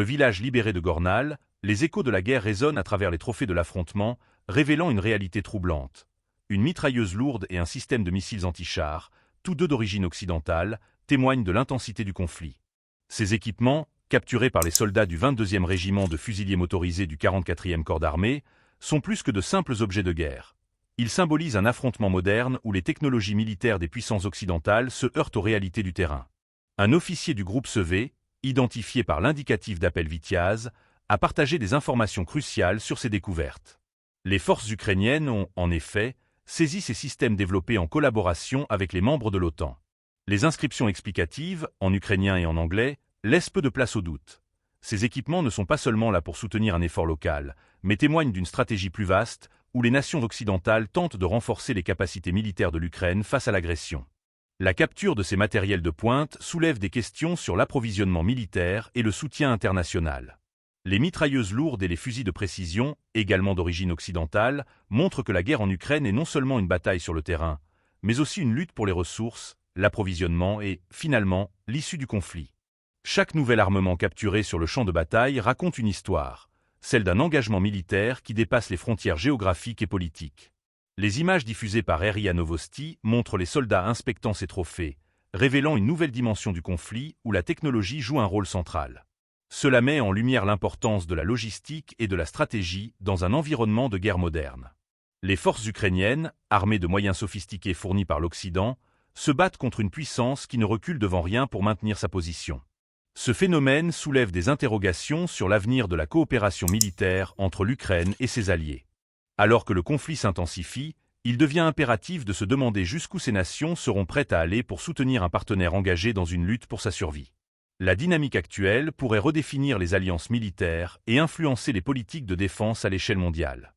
Le village libéré de Gornal, les échos de la guerre résonnent à travers les trophées de l'affrontement, révélant une réalité troublante. Une mitrailleuse lourde et un système de missiles anti-chars, tous deux d'origine occidentale, témoignent de l'intensité du conflit. Ces équipements, capturés par les soldats du 22e régiment de fusiliers motorisés du 44e corps d'armée, sont plus que de simples objets de guerre. Ils symbolisent un affrontement moderne où les technologies militaires des puissances occidentales se heurtent aux réalités du terrain. Un officier du groupe Sevé, identifié par l'indicatif d'appel Vitiaz, a partagé des informations cruciales sur ces découvertes. Les forces ukrainiennes ont, en effet, saisi ces systèmes développés en collaboration avec les membres de l'OTAN. Les inscriptions explicatives, en ukrainien et en anglais, laissent peu de place au doute. Ces équipements ne sont pas seulement là pour soutenir un effort local, mais témoignent d'une stratégie plus vaste, où les nations occidentales tentent de renforcer les capacités militaires de l'Ukraine face à l'agression. La capture de ces matériels de pointe soulève des questions sur l'approvisionnement militaire et le soutien international. Les mitrailleuses lourdes et les fusils de précision, également d'origine occidentale, montrent que la guerre en Ukraine est non seulement une bataille sur le terrain, mais aussi une lutte pour les ressources, l'approvisionnement et, finalement, l'issue du conflit. Chaque nouvel armement capturé sur le champ de bataille raconte une histoire, celle d'un engagement militaire qui dépasse les frontières géographiques et politiques. Les images diffusées par RIA Novosti montrent les soldats inspectant ces trophées, révélant une nouvelle dimension du conflit où la technologie joue un rôle central. Cela met en lumière l'importance de la logistique et de la stratégie dans un environnement de guerre moderne. Les forces ukrainiennes, armées de moyens sophistiqués fournis par l'Occident, se battent contre une puissance qui ne recule devant rien pour maintenir sa position. Ce phénomène soulève des interrogations sur l'avenir de la coopération militaire entre l'Ukraine et ses alliés. Alors que le conflit s'intensifie, il devient impératif de se demander jusqu'où ces nations seront prêtes à aller pour soutenir un partenaire engagé dans une lutte pour sa survie. La dynamique actuelle pourrait redéfinir les alliances militaires et influencer les politiques de défense à l'échelle mondiale.